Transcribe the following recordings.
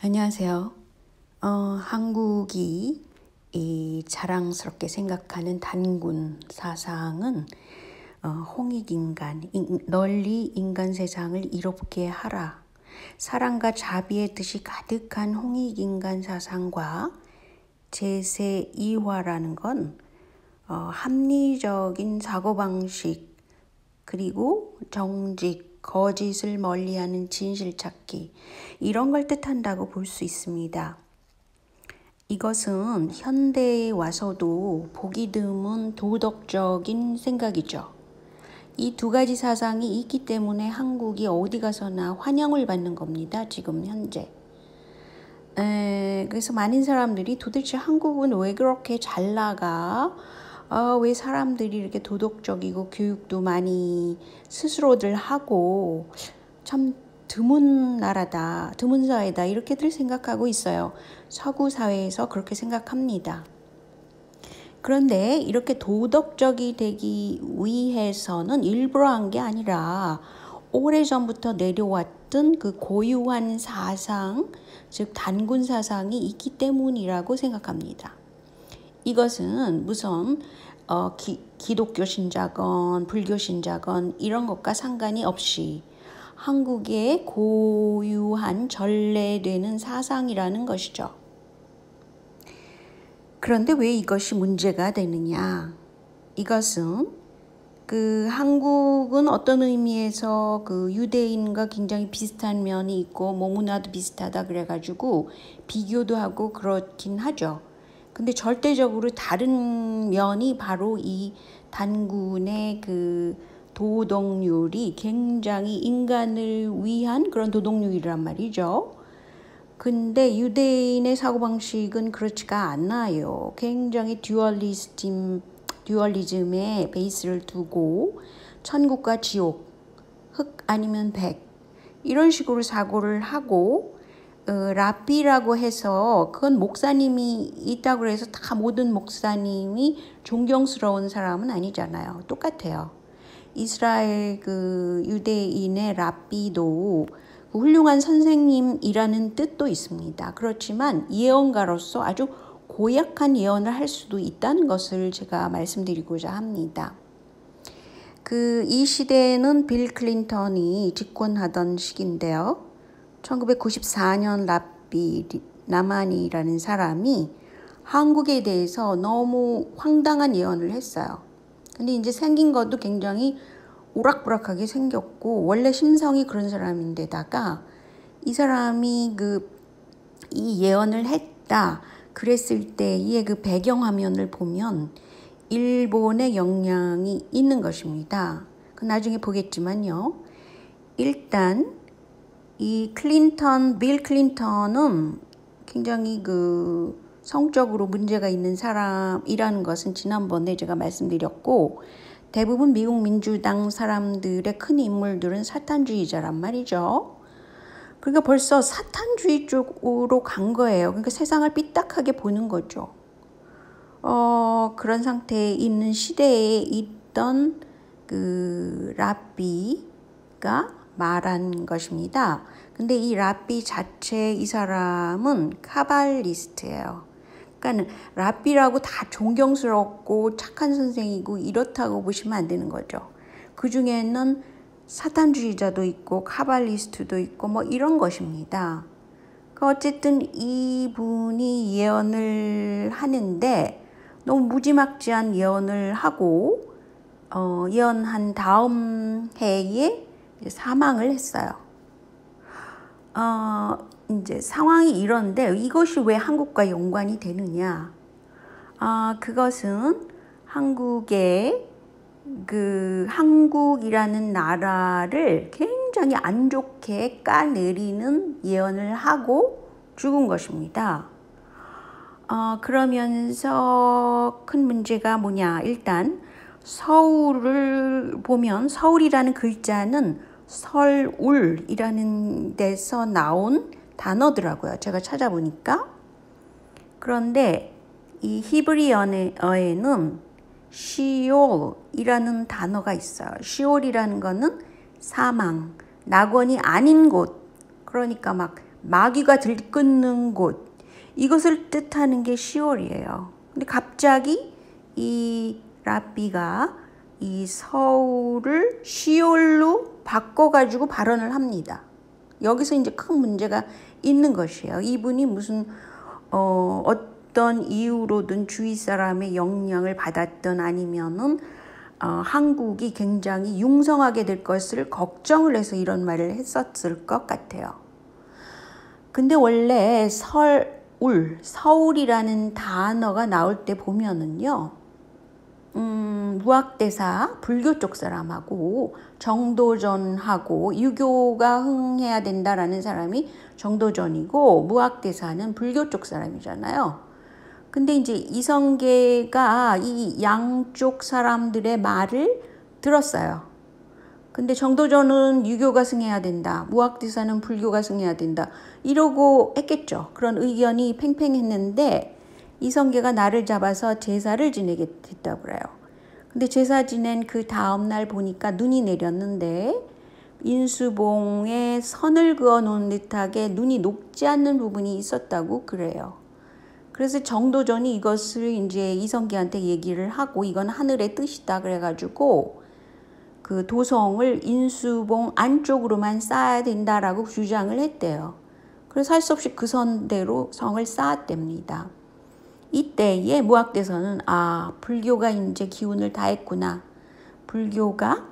안녕하세요. 한국이 이 자랑스럽게 생각하는 단군 사상은 홍익인간, 널리 인간 세상을 이롭게 하라. 사랑과 자비의 뜻이 가득한 홍익인간 사상과 제세 이화라는 건 합리적인 사고방식, 그리고 정직, 거짓을 멀리하는 진실 찾기, 이런 걸 뜻한다고 볼 수 있습니다. 이것은 현대에 와서도 보기 드문 도덕적인 생각이죠. 이 두 가지 사상이 있기 때문에 한국이 어디 가서나 환영을 받는 겁니다. 지금 현재. 그래서 많은 사람들이 도대체 한국은 왜 그렇게 잘 나가? 왜 사람들이 이렇게 도덕적이고 교육도 많이 스스로들 하고 참 드문 나라다, 드문 사회다, 이렇게들 생각하고 있어요. 서구 사회에서 그렇게 생각합니다. 그런데 이렇게 도덕적이 되기 위해서는 일부러 한 게 아니라 오래전부터 내려왔던 그 고유한 사상, 즉 단군 사상이 있기 때문이라고 생각합니다. 이것은 무슨 기독교 신자건 불교 신자건 이런 것과 상관이 없이 한국의 고유한 전래되는 사상이라는 것이죠. 그런데 왜 이것이 문제가 되느냐? 이것은 한국은 어떤 의미에서 유대인과 굉장히 비슷한 면이 있고 문화도 비슷하다 그래가지고 비교도 하고 그렇긴 하죠. 근데 절대적으로 다른 면이 바로 이 단군의 도덕률이 굉장히 인간을 위한 그런 도덕률이란 말이죠. 근데 유대인의 사고방식은 그렇지가 않아요. 굉장히 듀얼리즘에 베이스를 두고 천국과 지옥, 흑 아니면 백, 이런 식으로 사고를 하고 랍비라고 해서 그건 목사님이 있다고 해서 다 모든 목사님이 존경스러운 사람은 아니잖아요. 똑같아요. 이스라엘 유대인의 랍비도 훌륭한 선생님이라는 뜻도 있습니다. 그렇지만 예언가로서 아주 고약한 예언을 할 수도 있다는 것을 제가 말씀드리고자 합니다. 이 시대에는 빌 클린턴이 집권하던 시기인데요. 1994년 랍비 나만이라는 사람이 한국에 대해서 너무 황당한 예언을 했어요. 근데 이제 생긴 것도 굉장히 오락부락하게 생겼고 원래 심성이 그런 사람인데다가 이 사람이 이 예언을 했다 그랬을 때의 배경화면을 보면 일본의 영향이 있는 것입니다. 나중에 보겠지만요. 일단 이 빌 클린턴은 굉장히 성적으로 문제가 있는 사람이라는 것은 지난번에 제가 말씀드렸고, 대부분 미국 민주당 사람들의 큰 인물들은 사탄주의자란 말이죠. 그러니까 벌써 사탄주의 쪽으로 간 거예요. 그러니까 세상을 삐딱하게 보는 거죠. 그런 상태에 있는 시대에 있던 랍비가 말한 것입니다. 근데 이 랍비 자체 이 사람은 카발리스트예요. 그러니까 랍비라고 다 존경스럽고 착한 선생이고 이렇다고 보시면 안 되는 거죠. 그 중에는 사탄주의자도 있고 카발리스트도 있고 이런 것입니다. 어쨌든 이분이 예언을 하는데 너무 무지막지한 예언을 하고 예언한 다음 해에 사망을 했어요. 이제 상황이 이런데 이것이 왜 한국과 연관이 되느냐? 그것은 한국의 한국이라는 나라를 굉장히 안 좋게 까내리는 예언을 하고 죽은 것입니다. 그러면서 큰 문제가 뭐냐? 일단 서울을 보면 서울이라는 글자는 설울이라는 데서 나온 단어더라고요. 제가 찾아보니까. 그런데 이 히브리어에는 시올이라는 단어가 있어요. 시올이라는 거는 사망, 낙원이 아닌 곳, 그러니까 마귀가 들끓는 곳, 이것을 뜻하는 게 시올이에요. 근데 갑자기 이 랍비가 이 서울을 시올로 바꿔가지고 발언을 합니다. 여기서 이제 큰 문제가 있는 것이에요. 이분이 무슨 어떤 이유로든 주위 사람의 영향을 받았든 아니면은 한국이 굉장히 융성하게 될 것을 걱정을 해서 이런 말을 했었을 것 같아요. 근데 원래 서울이라는 단어가 나올 때 보면은요, 무학대사 불교 쪽 사람하고 정도전하고 유교가 흥해야 된다라는 사람이 정도전이고 무학대사는 불교 쪽 사람이잖아요. 근데 이제 이성계가 이 양쪽 사람들의 말을 들었어요. 근데 정도전은 유교가 승해야 된다. 무학대사는 불교가 승해야 된다. 이러고 했겠죠. 그런 의견이 팽팽했는데 이성계가 날을 잡아서 제사를 지내게 됐다고 그래요. 근데 제사 지낸 그 다음날 보니까 눈이 내렸는데 인수봉에 선을 그어 놓은 듯하게 눈이 녹지 않는 부분이 있었다고 그래요. 그래서 정도전이 이것을 이제 이성계한테 얘기를 하고 이건 하늘의 뜻이다 그래가지고 그 도성을 인수봉 안쪽으로만 쌓아야 된다라고 주장을 했대요. 그래서 할 수 없이 그 선대로 성을 쌓았답니다. 이때에 무학대서는 불교가 이제 기운을 다했구나. 불교가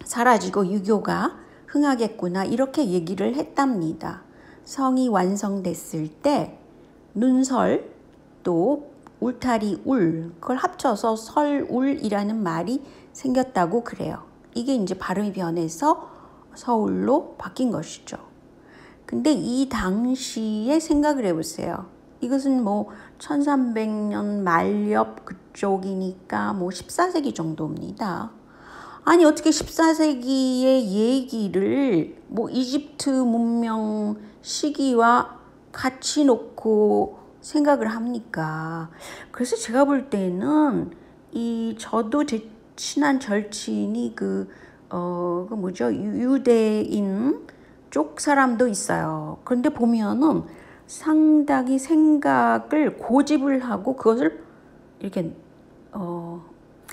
사라지고 유교가 흥하겠구나. 이렇게 얘기를 했답니다. 성이 완성됐을 때 눈설 또 울타리 울 그걸 합쳐서 설울이라는 말이 생겼다고 그래요. 이게 이제 발음이 변해서 서울로 바뀐 것이죠. 근데 이 당시에 생각을 해보세요. 이것은 뭐 1300년 말엽 그쪽이니까 뭐 14세기 정도입니다. 아니 어떻게 14세기의 얘기를 뭐 이집트 문명 시기와 같이 놓고 생각을 합니까? 그래서 제가 볼 때는 저도 제 친한 절친이 유대인 쪽 사람도 있어요. 그런데 보면은 상당히 생각을 고집을 하고 그것을 이렇게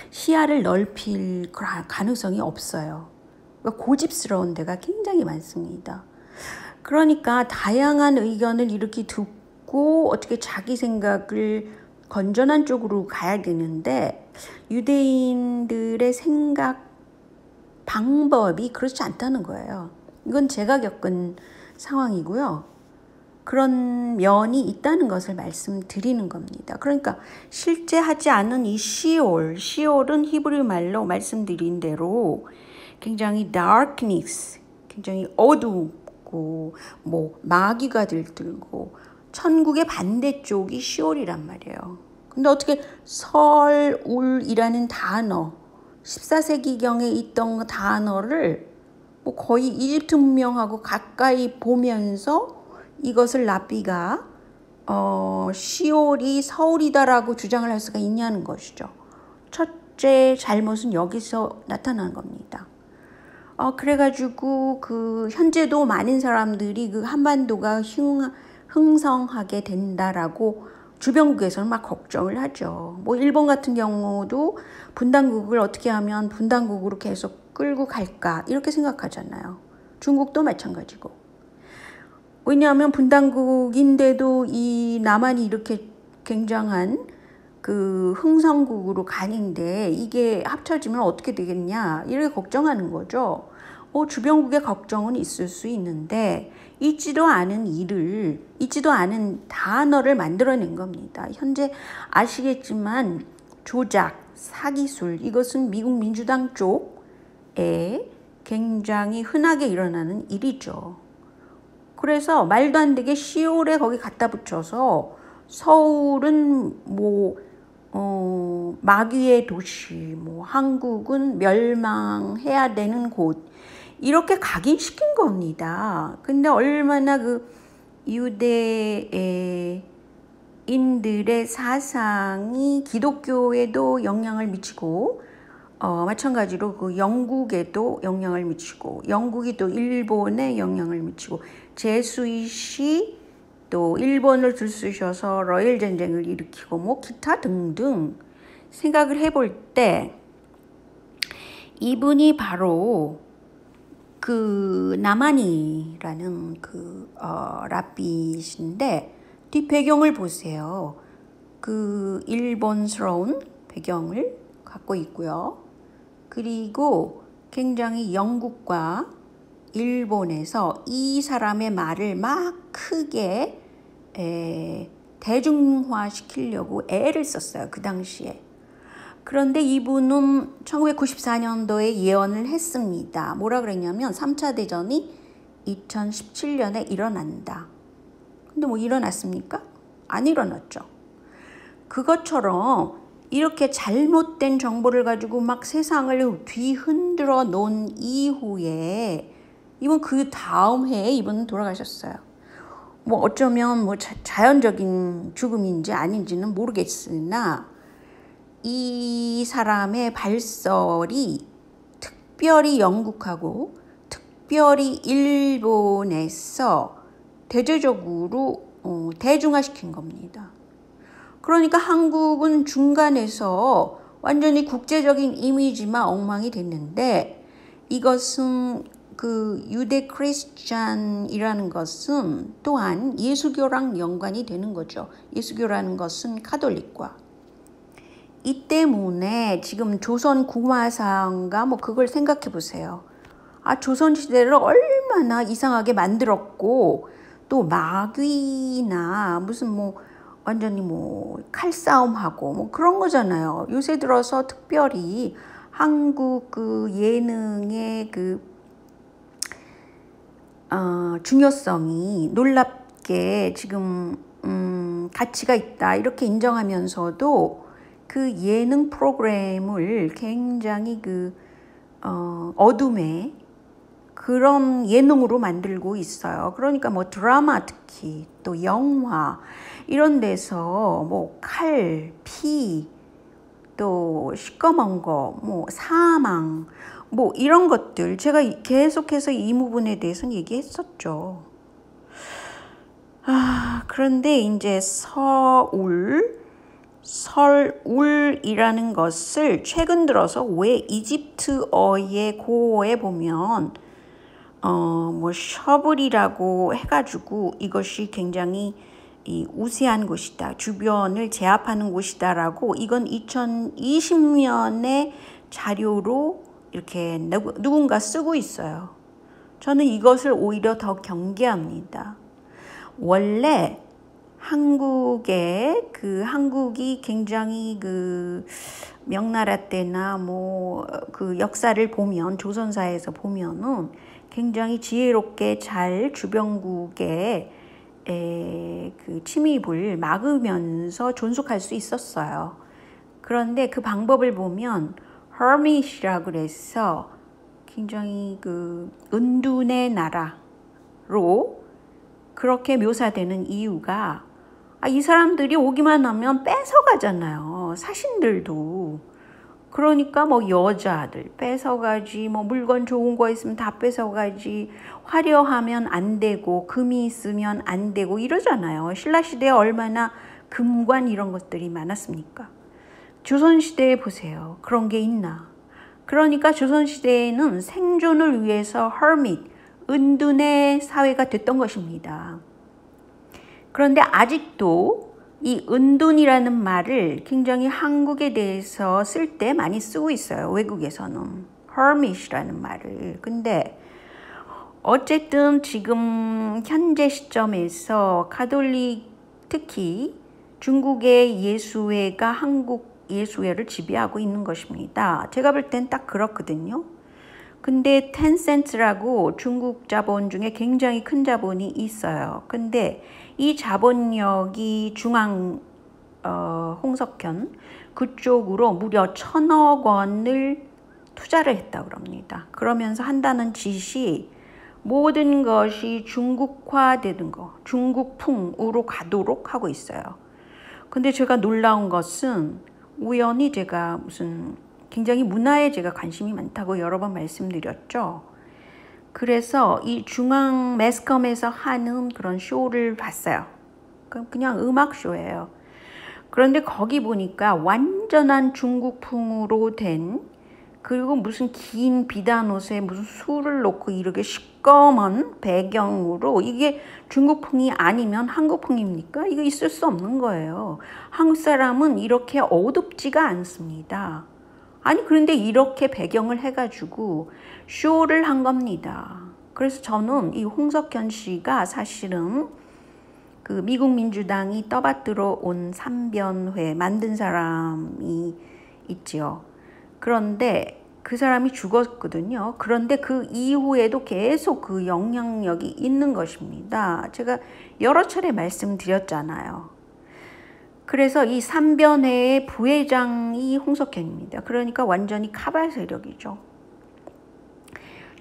시야를 넓힐 가능성이 없어요. 그러니까 고집스러운 데가 굉장히 많습니다. 그러니까 다양한 의견을 이렇게 듣고 어떻게 자기 생각을 건전한 쪽으로 가야 되는데 유대인들의 생각 방법이 그렇지 않다는 거예요. 이건 제가 겪은 상황이고요. 그런 면이 있다는 것을 말씀드리는 겁니다. 그러니까 실제 하지 않은 이 시올은 히브리 말로 말씀드린 대로 굉장히 darkness, 굉장히 어둡고 뭐 마귀가 들들고 천국의 반대쪽이 시올이란 말이에요. 근데 어떻게 설울이라는 단어, 14세기경에 있던 단어를 뭐 거의 이집트 문명하고 가까이 보면서 이것을 랍비가 시올이 서울이다라고 주장을 할 수가 있냐는 것이죠. 첫째 잘못은 여기서 나타난 겁니다. 그래가지고 현재도 많은 사람들이 한반도가 흥성하게 된다라고 주변국에서는 막 걱정을 하죠. 뭐 일본 같은 경우도 분단국을 어떻게 하면 분단국으로 계속 끌고 갈까 이렇게 생각하잖아요. 중국도 마찬가지고. 왜냐하면 분단국인데도 이 남한이 이렇게 굉장한 흥성국으로 가는데 이게 합쳐지면 어떻게 되겠냐 이렇게 걱정하는 거죠. 주변국의 걱정은 있을 수 있는데 있지도 않은 단어를 만들어낸 겁니다. 현재 아시겠지만 조작, 사기술 이것은 미국 민주당 쪽에 굉장히 흔하게 일어나는 일이죠. 그래서 말도 안 되게 시올에 거기 갖다 붙여서 서울은 마귀의 도시, 한국은 멸망해야 되는 곳 이렇게 각인시킨 겁니다. 근데 얼마나 유대인들의 사상이 기독교에도 영향을 미치고 마찬가지로 영국에도 영향을 미치고 영국이 또 일본에 영향을 미치고 제수이시 또 일본을 들쑤셔서 러일 전쟁을 일으키고 뭐 기타 등등 생각을 해볼 때 이분이 바로 그 나마니라는 그 랍비신데 뒷배경을 보세요. 그 일본스러운 배경을 갖고 있고요. 그리고 굉장히 영국과 일본에서 이 사람의 말을 막 크게 대중화시키려고 애를 썼어요. 그 당시에. 그런데 이분은 1994년도에 예언을 했습니다. 뭐라 그랬냐면 3차 대전이 2017년에 일어난다. 근데 뭐 일어났습니까? 안 일어났죠. 그것처럼 이렇게 잘못된 정보를 가지고 막 세상을 뒤흔들어 놓은 이후에 이분 그 다음 해에 이분은 돌아가셨어요. 뭐 어쩌면 뭐 자연적인 죽음인지 아닌지는 모르겠으나 이 사람의 발설이 특별히 영국하고 특별히 일본에서 대대적으로 대중화시킨 겁니다. 그러니까 한국은 중간에서 완전히 국제적인 이미지만 엉망이 됐는데 이것은 그 유대 크리스찬이라는 것은 또한 예수교랑 연관이 되는 거죠. 예수교라는 것은 가톨릭과. 이 때문에 지금 조선 구마사인가 뭐 그걸 생각해 보세요. 아, 조선 시대를 얼마나 이상하게 만들었고 또 마귀나 무슨 뭐 완전히 뭐 칼싸움하고 뭐 그런 거잖아요. 요새 들어서 특별히 한국 그 예능의 그 중요성이 놀랍게 지금 가치가 있다 이렇게 인정하면서도 그 예능 프로그램을 굉장히 그 어둠의 그런 예능으로 만들고 있어요. 그러니까 뭐 드라마 특히 또 영화 이런 데서 뭐 칼, 피, 또 시꺼먼 거, 뭐 사망 뭐 이런 것들 제가 계속해서 이 부분에 대해서는 얘기했었죠. 그런데 이제 설울이라는 것을 최근 들어서 왜 이집트어의 고어에 보면 뭐 셔블이라고 해가지고 이것이 굉장히 이 우세한 곳이다. 주변을 제압하는 곳이다라고 이건 2020년의 자료로 이렇게 누군가 쓰고 있어요. 저는 이것을 오히려 더 경계합니다. 원래 한국이 굉장히 그 명나라 때나 뭐 그 역사를 보면 조선사에서 보면은 굉장히 지혜롭게 잘 주변국의 그 침입을 막으면서 존속할 수 있었어요. 그런데 그 방법을 보면 hermit이라고 그래서 굉장히 그 은둔의 나라로 그렇게 묘사되는 이유가 이 사람들이 오기만 하면 뺏어가잖아요. 사신들도. 그러니까 뭐 여자들 뺏어가지, 뭐 물건 좋은 거 있으면 다 뺏어가지, 화려하면 안 되고 금이 있으면 안 되고 이러잖아요. 신라시대에 얼마나 금관 이런 것들이 많았습니까? 조선시대에 보세요. 그런 게 있나? 그러니까 조선시대에는 생존을 위해서 hermit, 은둔의 사회가 됐던 것입니다. 그런데 아직도 이 은둔이라는 말을 굉장히 한국에 대해서 쓸 때 많이 쓰고 있어요. 외국에서는 hermit이라는 말을. 근데 어쨌든 지금 현재 시점에서 가톨릭 특히 중국의 예수회가 한국 예수회를 지배하고 있는 것입니다. 제가 볼 땐 딱 그렇거든요. 근데 텐센트라고 중국 자본 중에 굉장히 큰 자본이 있어요. 근데 이 자본력이 중앙 홍석현 그쪽으로 무려 1,000억 원을 투자를 했다고 합니다. 그러면서 한다는 짓이 모든 것이 중국화되는 거, 중국풍으로 가도록 하고 있어요. 근데 제가 놀라운 것은 우연히 제가 굉장히 문화에 제가 관심이 많다고 여러 번 말씀드렸죠. 그래서 이 중앙 매스컴에서 하는 그런 쇼를 봤어요. 그냥 음악 쇼예요. 그런데 거기 보니까 완전한 중국풍으로 된, 그리고 무슨 긴 비단 옷에 무슨 술을 놓고 이렇게 시꺼먼 배경으로, 이게 중국풍이 아니면 한국풍입니까? 이거 있을 수 없는 거예요. 한국 사람은 이렇게 어둡지가 않습니다. 아니 그런데 이렇게 배경을 해가지고 쇼를 한 겁니다. 그래서 저는 이 홍석현 씨가 사실은 그 미국 민주당이 떠받들어 온 삼변회 만든 사람이 있지요. 그런데 그 사람이 죽었거든요. 그런데 그 이후에도 계속 그 영향력이 있는 것입니다. 제가 여러 차례 말씀드렸잖아요. 그래서 이 삼변회의 부회장이 홍석현입니다. 그러니까 완전히 카발 세력이죠.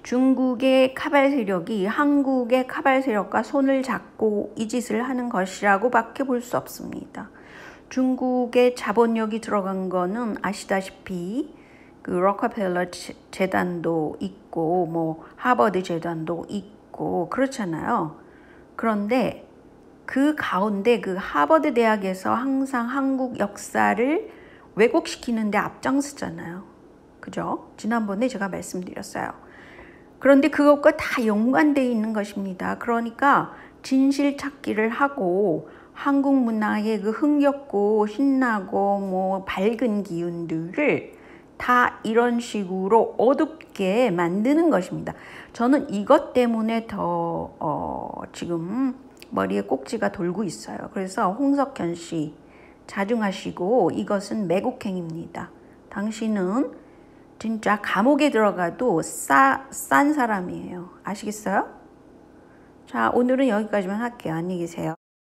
중국의 카발 세력이 한국의 카발 세력과 손을 잡고 이 짓을 하는 것이라고 밖에 볼 수 없습니다. 중국의 자본력이 들어간 거는 아시다시피 그 록펠러 재단도 있고 뭐 하버드 재단도 있고 그렇잖아요. 그런데 그 가운데 그 하버드 대학에서 항상 한국 역사를 왜곡시키는데 앞장서잖아요. 그죠? 지난번에 제가 말씀드렸어요. 그런데 그것과 다 연관되어 있는 것입니다. 그러니까 진실 찾기를 하고 한국 문화의 그 흥겹고 신나고 뭐 밝은 기운들을 다 이런 식으로 어둡게 만드는 것입니다. 저는 이것 때문에 더 지금 머리에 꼭지가 돌고 있어요. 그래서 홍석현 씨 자중하시고, 이것은 매국행입니다. 당신은 진짜 감옥에 들어가도 싼 사람이에요. 아시겠어요? 자, 오늘은 여기까지만 할게요. 안녕히 계세요.